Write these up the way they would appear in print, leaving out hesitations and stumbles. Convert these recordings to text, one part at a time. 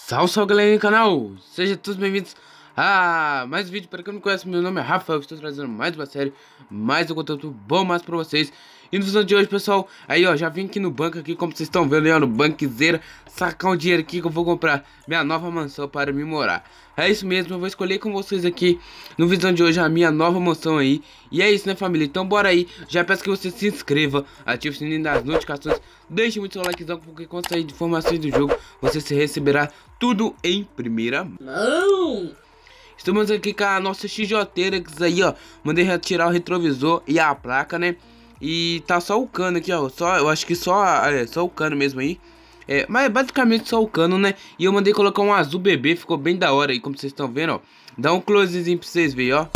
Salve, salve, galerinha do canal! Sejam todos bem-vindos a mais um vídeo. Para quem não me conhece, meu nome é Rafael. Estou trazendo mais uma série, mais um conteúdo bom mais pra vocês. E no vídeo de hoje, pessoal, aí ó, já vim aqui no banco aqui, como vocês estão vendo aí, ó, no banquezeira, sacar um dinheiro aqui que eu vou comprar minha nova mansão para me morar. É isso mesmo, eu vou escolher com vocês aqui no vídeo de hoje a minha nova mansão aí. E é isso, né, família? Então bora aí, já peço que você se inscreva, ative o sininho das notificações, deixe muito seu likezão, porque quando sair de informações do jogo, você se receberá tudo em primeira mão. Estamos aqui com a nossa XJ-teira aí, ó. Mandei retirar o retrovisor e a placa, né? E tá só o cano aqui, ó. Eu acho que só o cano mesmo aí. Mas basicamente só o cano, né? E eu mandei colocar um azul bebê, ficou bem da hora aí, como vocês estão vendo, ó. Dá um closezinho pra vocês verem, ó.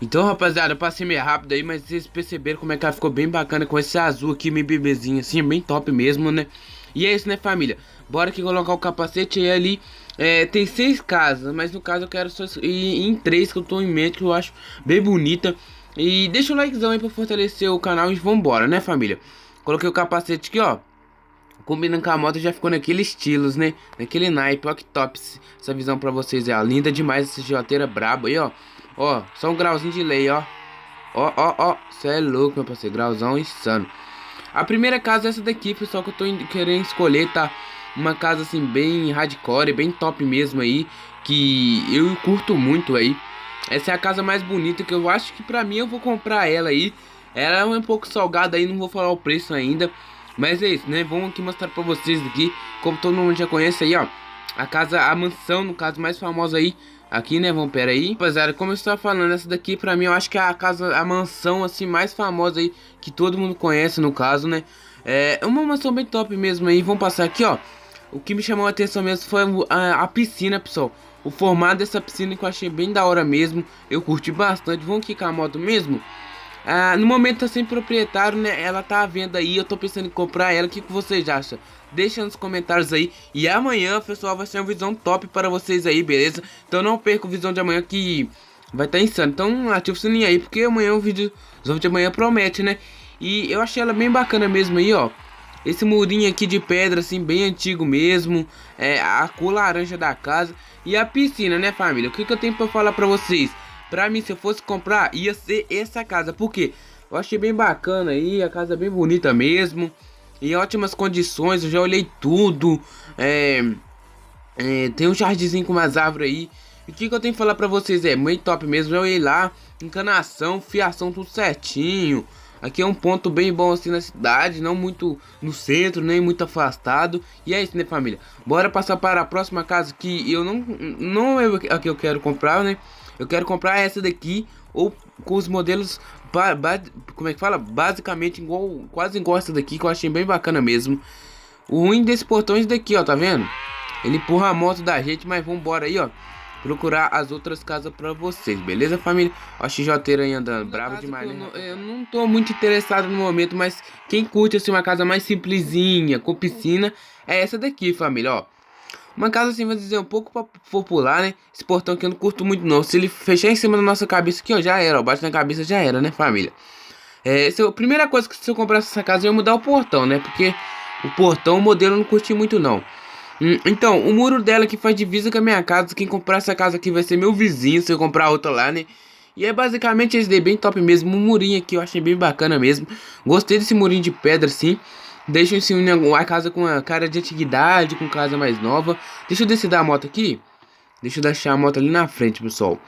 Então, rapaziada, eu passei meio rápido aí, mas vocês perceberam como é que ela ficou bem bacana com esse azul aqui, meio bebezinho assim, bem top mesmo, né? E é isso, né, família? Bora aqui colocar o capacete e ali tem 6 casas, mas no caso eu quero só ir em 3 que eu tô em mente, que eu acho bem bonita. E deixa o likezão aí pra fortalecer o canal e vambora, né, família? Coloquei o capacete aqui, ó. Combinando com a moto, já ficou naquele estilos, né? Naquele naipe, ó que top essa visão pra vocês. É linda demais essa joteira braba aí, ó. Ó, só um grauzinho de lei, ó. Ó, cê é louco, meu parceiro, grauzão insano. A primeira casa é essa daqui, pessoal, que eu tô querendo escolher, tá? Uma casa, assim, bem hardcore, bem top mesmo aí, que eu curto muito aí. Essa é a casa mais bonita, que eu acho que pra mim eu vou comprar ela aí. Ela é um pouco salgada aí, não vou falar o preço ainda. Mas é isso, né? Vamos aqui mostrar pra vocês aqui, como todo mundo já conhece aí, ó. A casa, a mansão, no caso, mais famosa aí. Aqui, né, vamos, pera aí. Rapaziada, como eu estava falando, essa daqui pra mim eu acho que é a casa, a mansão assim mais famosa aí, que todo mundo conhece no caso, né. É uma mansão bem top mesmo aí. Vamos passar aqui, ó. O que me chamou a atenção mesmo foi a piscina, pessoal. O formato dessa piscina que eu achei bem da hora mesmo. Eu curti bastante. Vamos aqui com a moto mesmo. No momento tá sem proprietário, né? Ela tá à venda aí. Eu tô pensando em comprar ela. O que vocês acham? Deixa nos comentários aí. E amanhã, pessoal, vai ser uma visão top para vocês aí, beleza? Então não perca a visão de amanhã que vai estar insano. Então ativa o sininho aí, porque amanhã o vídeo de amanhã promete, né? E eu achei ela bem bacana mesmo aí, ó. Esse murinho aqui de pedra, assim, bem antigo mesmo. A cor laranja da casa. E a piscina, né, família? O que eu tenho pra falar pra vocês? Pra mim, se eu fosse comprar, ia ser essa casa. Por quê? Eu achei bem bacana aí, a casa é bem bonita mesmo. Em ótimas condições, eu já olhei tudo. Tem um jardinzinho com umas árvores aí. E o que eu tenho que falar pra vocês? É muito top mesmo. Eu olhei lá, encanação, fiação, tudo certinho. Aqui é um ponto bem bom assim na cidade, não muito no centro, nem muito afastado. E é isso, né, família? Bora passar para a próxima casa, que eu não é a que eu quero comprar, né? Eu quero comprar essa daqui, ou com os modelos, como é que fala? Basicamente igual, quase igual essa daqui, que eu achei bem bacana mesmo. O ruim desse portão é esse daqui, ó, tá vendo? Ele empurra a moto da gente, mas vambora aí, ó. Procurar as outras casas pra vocês, beleza, família? Ó, a XJ aí andando, bravo demais, né? Eu não tô muito interessado no momento, mas quem curte, assim, uma casa mais simplesinha, com piscina, é essa daqui, família, ó. Uma casa assim, vou dizer, um pouco popular, né? Esse portão aqui eu não curto muito não. Se ele fechar em cima da nossa cabeça aqui, ó, já era, ó. Bate na cabeça, já era, né, família? A primeira coisa que se eu comprasse essa casa, eu ia mudar o portão, né? Porque o portão, o modelo eu não curti muito não. Então, o muro dela que faz divisa com a minha casa. Quem comprar essa casa aqui vai ser meu vizinho, se eu comprar outra lá, né? E é basicamente esse daí, bem top mesmo. Um murinho aqui, eu achei bem bacana mesmo. Gostei desse murinho de pedra, assim. Deixa assim a casa com a cara de antiguidade, com casa mais nova. Deixa eu descer da moto aqui. Deixa eu deixar a moto ali na frente, pessoal.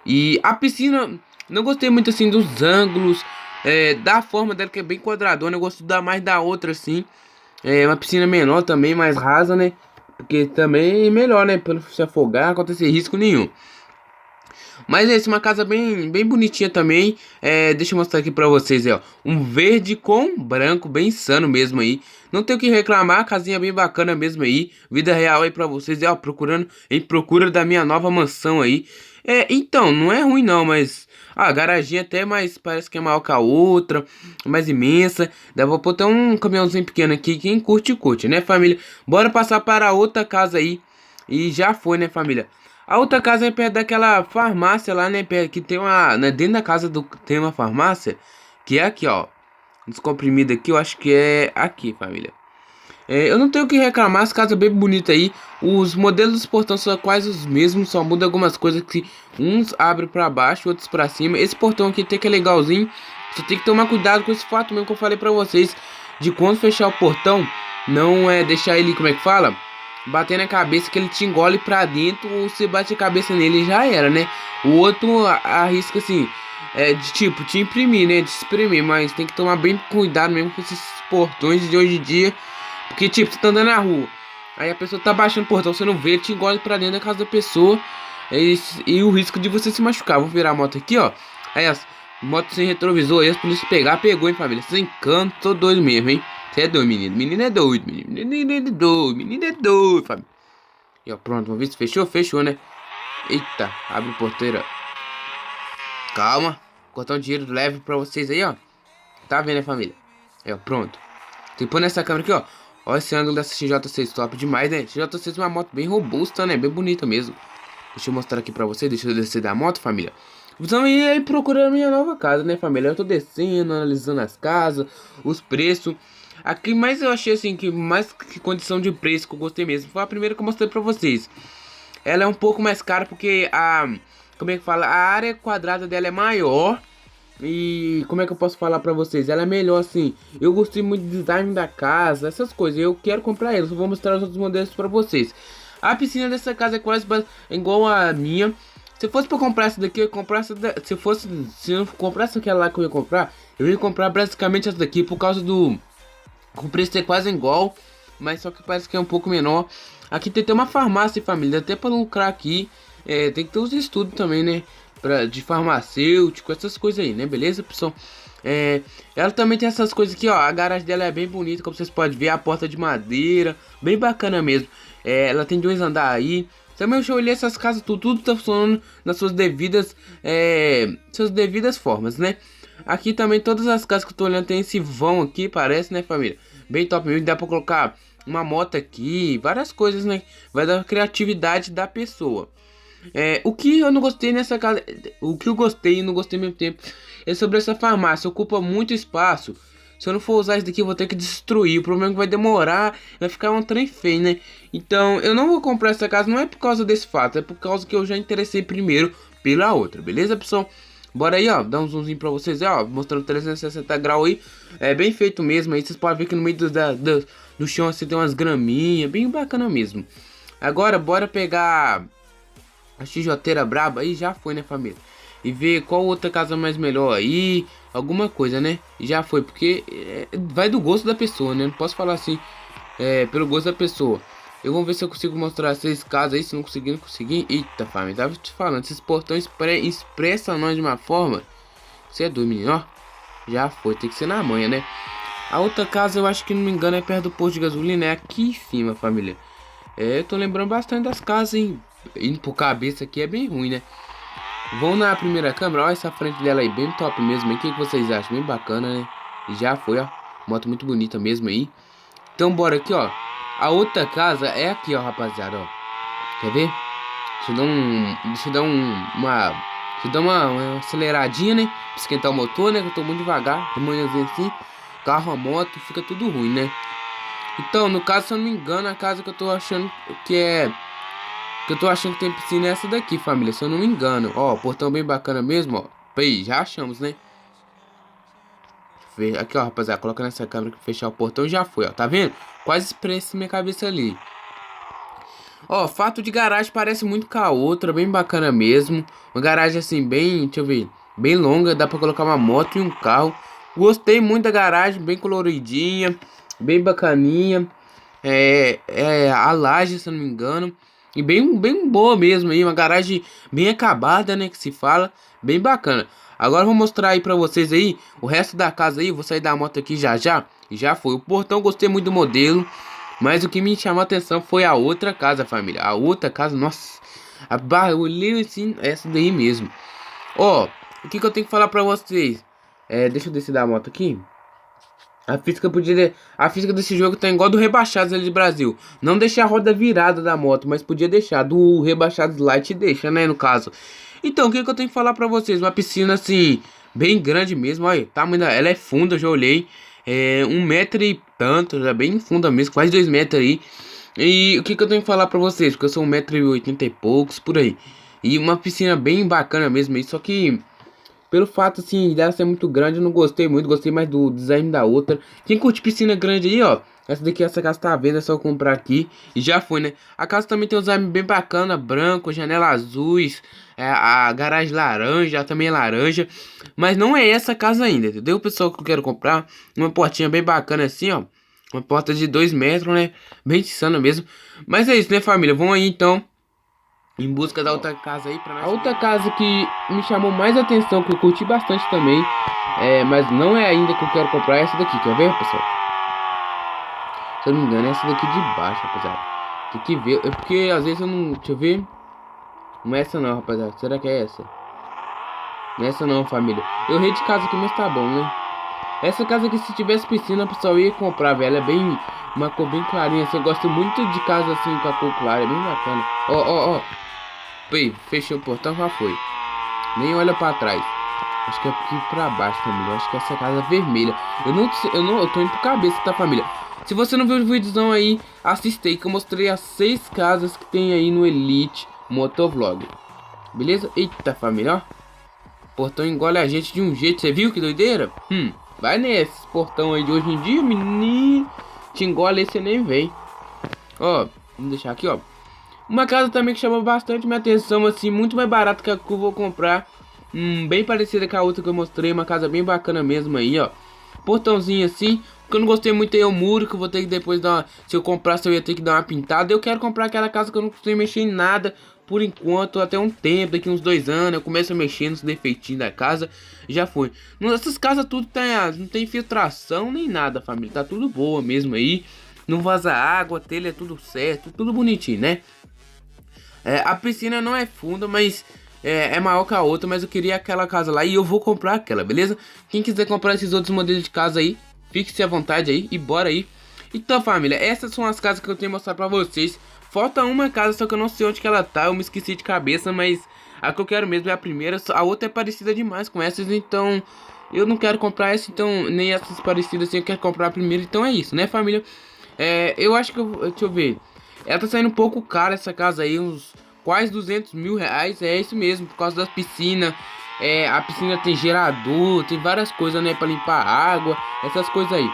E a piscina, não gostei muito assim dos ângulos, da forma dela, que é bem quadradona. Eu gosto mais da outra assim. É uma piscina menor também, mais rasa, né? Porque também é melhor, né? Pra não se afogar, não acontecer risco nenhum. Mas é isso, uma casa bem bonitinha também. Deixa eu mostrar aqui pra vocês, ó. Um verde com branco, bem insano mesmo aí. Não tenho o que reclamar, casinha bem bacana mesmo aí. Vida real aí pra vocês, ó. Em procura da minha nova mansão aí. Então, não é ruim não, mas... Ah, a garaginha até, mas parece que é maior que a outra. Mais imensa. Dá pra botar um caminhãozinho pequeno aqui. Quem curte, curte, né, família? Bora passar para a outra casa aí. E já foi, né, família? A outra casa é perto daquela farmácia lá, né? Que tem uma... Né, dentro da casa tem uma farmácia. Que é aqui, ó. Descomprimido aqui, eu acho que é aqui, família. Eu não tenho o que reclamar, as casas bem bonitas aí. Os modelos dos portões são quase os mesmos, só muda algumas coisas que uns abrem pra baixo, outros pra cima. Esse portão aqui tem que é legalzinho. Você tem que tomar cuidado com esse fato mesmo que eu falei pra vocês. De quando fechar o portão, não é deixar ele, como é que fala? Bater na cabeça que ele te engole pra dentro, ou você bate a cabeça nele e já era, né? O outro arrisca assim, de tipo, te imprimir, né? De espremer, mas tem que tomar bem cuidado mesmo com esses portões de hoje em dia. Porque tipo, você tá andando na rua, aí a pessoa tá baixando o portão, você não vê, ele te engole pra dentro da casa da pessoa. E o risco de você se machucar. Vou virar a moto aqui, ó. Aí as moto sem retrovisor, aí as polícia pegar, pegou, hein, família? Sem canto, tô doido mesmo, hein? Você é doido, menino. Menino é doido, menino. Menino é doido, menino é doido, família. E ó, pronto, vamos ver se fechou? Fechou, né? Eita, abre a porteira. Calma. Cortar um dinheiro leve pra vocês aí, ó. Tá vendo, né, família? Aí, ó, pronto. Tem que pôr nessa câmera aqui, ó. Olha esse ângulo dessa XJ6, top demais, né? XJ6 é uma moto bem robusta, né? Bem bonita mesmo. Deixa eu mostrar aqui pra vocês. Deixa eu descer da moto, família. Vamos ir aí procurando a minha nova casa, né, família? Eu tô descendo, analisando as casas, os preços. Aqui mais eu achei assim, que mais que condição de preço que eu gostei mesmo foi a primeira que eu mostrei pra vocês. Ela é um pouco mais cara porque como é que fala? A área quadrada dela é maior. E como é que eu posso falar pra vocês? Ela é melhor assim. Eu gostei muito do design da casa, essas coisas. Eu quero comprar ela. Eu vou mostrar os outros modelos pra vocês. A piscina dessa casa é quase igual a minha. Se fosse pra comprar essa daqui, eu ia comprar essa se eu não comprasse aquela lá que eu ia comprar basicamente essa daqui por causa do o preço é quase igual, mas só que parece que é um pouco menor. Aqui tem uma farmácia, família, até para lucrar aqui. Tem que ter os estudos também, né? De farmacêutico, essas coisas aí, né? Beleza, pessoal? Ela também tem essas coisas aqui, ó. A garagem dela é bem bonita, como vocês podem ver. A porta de madeira, bem bacana mesmo. Ela tem 2 andares aí. Também eu olhei essas casas, tudo tá funcionando nas suas devidas formas, né? Aqui também todas as casas que eu tô olhando tem esse vão aqui, parece, né, família? Bem top mesmo, dá pra colocar uma moto aqui, várias coisas, né? Vai dar criatividade da pessoa. O que eu não gostei nessa casa, o que eu gostei e não gostei ao mesmo tempo, é sobre essa farmácia. Ocupa muito espaço. Se eu não for usar isso daqui, eu vou ter que destruir. O problema é que vai demorar, vai ficar um trem feio, né? Então, eu não vou comprar essa casa, não é por causa desse fato, é por causa que eu já interessei primeiro pela outra, beleza, pessoal? Bora aí, ó, dar um zoomzinho pra vocês, ó, mostrando 360 graus aí. É bem feito mesmo, aí vocês podem ver que no meio do chão assim tem umas graminhas, bem bacana mesmo. Agora, bora pegar a XJ braba aí, já foi, né, família? E ver qual outra casa mais melhor aí, alguma coisa, né? E já foi, porque vai do gosto da pessoa, né? Não posso falar assim, pelo gosto da pessoa. Eu vou ver se eu consigo mostrar 6 casas aí, se não conseguir, não conseguir. Eita, família, tava te falando, esses portões expressam nós de uma forma. Você é doido, menino, ó. Já foi, tem que ser na manhã, né? A outra casa, eu acho que não me engano, é perto do posto de gasolina, é aqui em cima, família. Eu tô lembrando bastante das casas, hein? Indo por cabeça aqui é bem ruim, né? Vamos na primeira câmera, olha essa frente dela aí, bem top mesmo. O que vocês acham? Bem bacana, né? E já foi, ó. Moto muito bonita mesmo aí. Então bora aqui, ó. A outra casa é aqui, ó, rapaziada, ó. Quer ver? Deixa eu dar uma aceleradinha, né? Pra esquentar o motor, né? Que eu tô muito devagar. De manhãzinha assim. Carro, a moto, fica tudo ruim, né? Então, no caso, se eu não me engano, a casa que eu tô achando que tem piscina é essa daqui, família. Se eu não me engano. Ó, portão bem bacana mesmo, ó. Aí, já achamos, né? Aqui, ó, rapaziada, coloca nessa câmera que fechar o portão, já foi, ó, tá vendo? Quase expresso minha cabeça ali. Ó, fato de garagem parece muito com a outra, bem bacana mesmo. Uma garagem assim, bem, deixa eu ver, bem longa, dá pra colocar uma moto e um carro. Gostei muito da garagem, bem coloridinha, bem bacaninha. A laje, se eu não me engano. E bem boa mesmo aí, uma garagem bem acabada, né, que se fala, bem bacana. Agora eu vou mostrar aí pra vocês aí o resto da casa aí, vou sair da moto aqui já já. E já foi. O portão eu gostei muito do modelo, mas o que me chamou a atenção foi a outra casa, família. A outra casa, nossa, a barra, eu olhei assim, essa daí mesmo. Ó, o que que eu tenho que falar pra vocês? Deixa eu descer da moto aqui. A física desse jogo tá igual do Rebaixados ali de Brasil. Não deixar a roda virada da moto, mas podia deixar. Do Rebaixados Light deixa, né, no caso. Então, o que que eu tenho que falar pra vocês? Uma piscina, assim, bem grande mesmo. Olha, ela é funda, eu já olhei. É 1 metro e tanto, já bem funda mesmo, quase 2 metros aí. E o que que eu tenho que falar pra vocês? Porque eu sou 1,80 m e poucos, por aí. E uma piscina bem bacana mesmo aí, só que... Pelo fato, assim, dela ser muito grande, eu não gostei muito. Gostei mais do design da outra. Quem curte piscina grande aí, ó. Essa casa tá à venda, é só comprar aqui. E já foi, né? A casa também tem um design bem bacana. Branco, janela azuis. A garagem laranja, também é laranja. Mas não é essa casa ainda, entendeu? Pessoal, que eu quero comprar uma portinha bem bacana assim, ó. Uma porta de 2 metros, né? Bem insana mesmo. Mas é isso, né, família? Vamos aí, então, em busca da outra casa aí pra nós. A outra casa que me chamou mais atenção, que eu curti bastante também, mas não é ainda que eu quero comprar, é essa daqui, quer ver, pessoal? Se eu não me engano, é essa daqui de baixo, rapaziada. Tem que ver, é porque às vezes eu não... Deixa eu ver. Não é essa não, rapaziada. Será que é essa? Não é essa não, família. Eu errei de casa aqui, mas tá bom, né? Essa casa aqui, se tivesse piscina, pessoal, eu ia comprar, velho. É bem... Uma cor bem clarinha, assim. Eu gosto muito de casa assim, com a cor clara. É bem bacana. Ó. Fechou o portão, já foi. Nem olha pra trás. Acho que é aqui pra baixo, família. Acho que essa casa é vermelha. Eu tô indo pro cabeça, tá, família? Se você não viu o vídeozão aí, assista aí que eu mostrei as 6 casas que tem aí no Elite Motovlog. Beleza? Eita, família, ó. O portão engole a gente de um jeito. Você viu que doideira? Vai nesse portão aí de hoje em dia, menino. Te engole aí, você nem vem. Ó, vamos deixar aqui, ó. Uma casa também que chamou bastante minha atenção, assim, muito mais barato que a que eu vou comprar. Bem parecida com a outra que eu mostrei, uma casa bem bacana mesmo aí, ó. Portãozinho assim, o que eu não gostei muito é o muro, que eu vou ter que depois dar uma... Se eu comprasse eu ia ter que dar uma pintada. Eu quero comprar aquela casa que eu não consigo mexer em nada, por enquanto, até um tempo, daqui uns 2 anos, eu começo a mexer nos defeitinhos da casa, já foi. Essas casas tudo não tem filtração nem nada, família, tá tudo boa mesmo aí. Não vaza água, telha é tudo certo, tudo bonitinho, né? A piscina não é funda, mas é maior que a outra, mas eu queria aquela casa lá e eu vou comprar aquela, beleza? Quem quiser comprar esses outros modelos de casa aí, fique-se à vontade aí e bora aí. Então, família, essas são as casas que eu tenho que mostrar pra vocês. Falta uma casa, só que eu não sei onde que ela tá, eu me esqueci de cabeça, mas a que eu quero mesmo é a primeira. A outra é parecida demais com essas, então eu não quero comprar essa, então nem essas parecidas assim, eu quero comprar a primeira, então é isso, né, família? Eu acho que deixa eu ver. Ela tá saindo um pouco cara essa casa aí, uns quase 200 mil reais, é isso mesmo, por causa das piscinas. A piscina tem gerador, tem várias coisas, né, pra limpar a água, essas coisas aí.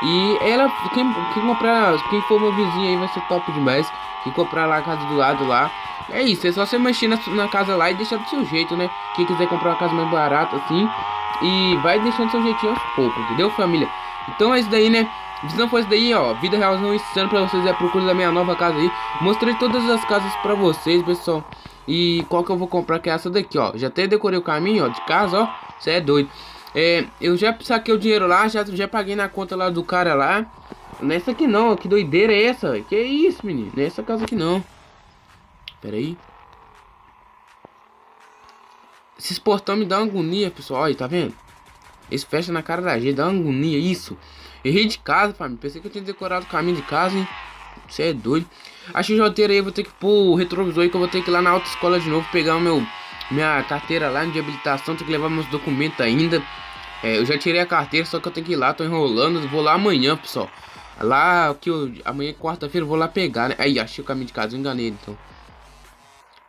E ela, quem for meu vizinho aí vai ser top demais. Quem comprar lá a casa do lado lá, é isso, é só você mexer na casa lá e deixar do seu jeito, né. Quem quiser comprar uma casa mais barata assim, e vai deixando do seu jeitinho aos poucos, entendeu, família? Então é isso daí, né. Se não fosse daí, ó, vida realzão insano pra vocês, procura da minha nova casa aí. Mostrei todas as casas pra vocês, pessoal. E qual que eu vou comprar, que é essa daqui, ó. Já até decorei o caminho, ó, de casa, ó. Você é doido. Eu já saquei o dinheiro lá, já paguei na conta lá do cara lá. Nessa aqui não, que doideira é essa? Que isso, menino? Nessa casa aqui não. Pera aí. Esses portão me dão agonia, pessoal. Olha, tá vendo? Eles fecham na cara da gente, dá uma agonia, isso. Errei de casa, família. Pensei que eu tinha decorado o caminho de casa, hein? Você é doido. A XJ aí eu vou ter que pôr o retrovisor aí, que eu vou ter que ir lá na autoescola de novo, pegar minha carteira lá de habilitação. Tenho que levar meus documentos ainda. Eu já tirei a carteira, só que eu tenho que ir lá, tô enrolando. Vou lá amanhã, pessoal. Lá que amanhã, quarta-feira, eu vou lá pegar, né? Aí, achei o caminho de casa, eu enganei então.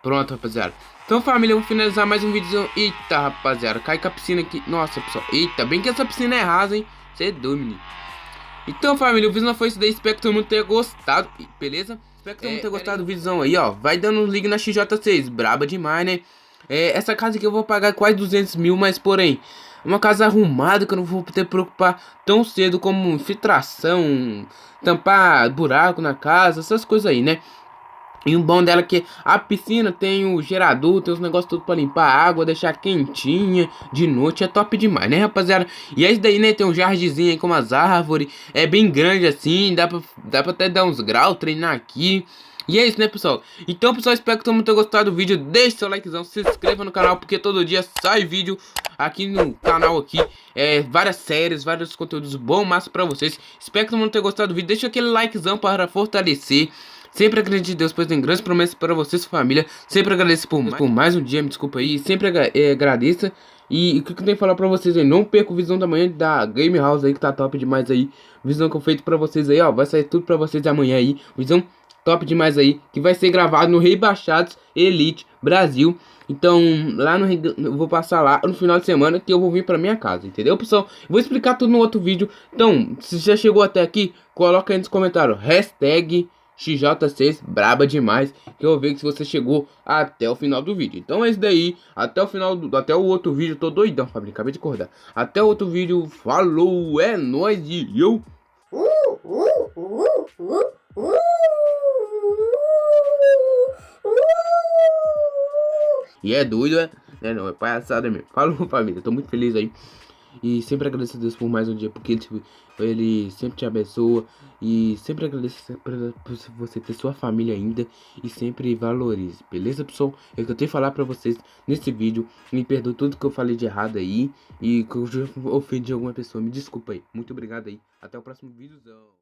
Pronto, rapaziada. Então, família, eu vou finalizar mais um vídeo. Eita, rapaziada, cai com a piscina aqui. Nossa, pessoal, eita, bem que essa piscina é rasa, hein? Você é doido, menino. Então, família, o vídeo não foi isso daí. Espero que todo mundo tenha gostado, beleza? Espero que todo mundo tenha gostado do vídeozão aí, ó. Vai dando um ligue na XJ6, braba demais, né? Essa casa aqui eu vou pagar quase 200 mil, mas porém, uma casa arrumada que eu não vou ter que preocupar tão cedo como infiltração, tampar buraco na casa, essas coisas aí, né? E o bom dela é que a piscina tem o gerador, tem os negócios tudo pra limpar a água, deixar quentinha de noite, é top demais, né, rapaziada? E é isso daí, né, tem um jardinzinho aí com umas árvores, é bem grande assim, dá pra até dar uns graus, treinar aqui. E é isso, né, pessoal? Então, pessoal, espero que todo mundo tenha gostado do vídeo. Deixe seu likezão, se inscreva no canal, porque todo dia sai vídeo aqui no canal aqui. Várias séries, vários conteúdos bons, massa pra vocês. Espero que todo mundo tenha gostado do vídeo. Deixa aquele likezão para fortalecer. Sempre acredite em Deus, pois tem grandes promessas para você e sua família. Sempre agradeço por mais um dia, me desculpa aí. Sempre agradeça. E o que eu tenho que falar pra vocês aí? Não perca o Visão da Manhã da Game House aí, que tá top demais aí. Visão que eu feito pra vocês aí, ó. Vai sair tudo pra vocês amanhã aí. Visão top demais aí, que vai ser gravado no Rei Baixados Elite Brasil. Então, lá no eu vou passar lá no final de semana que eu vou vir pra minha casa, entendeu, pessoal? Vou explicar tudo no outro vídeo. Então, se já chegou até aqui, coloca aí nos comentários hashtag XJ6 braba demais, que eu vou ver se você chegou até o final do vídeo. Então é isso daí, até o final até o outro vídeo. Tô doidão, Fabrício, acabei de acordar. Até o outro vídeo, falou, é nóis e eu. E é doido, é? Não, é palhaçada mesmo. Falou, família, tô muito feliz aí. E sempre agradeço a Deus por mais um dia, porque ele sempre te abençoa. E sempre agradeço por você ter sua família ainda. E sempre valorize, beleza, pessoal? É o que eu tenho que falar pra vocês nesse vídeo. Me perdoe tudo que eu falei de errado aí. E que eu já ofendi alguma pessoa. Me desculpa aí. Muito obrigado aí. Até o próximo vídeozão.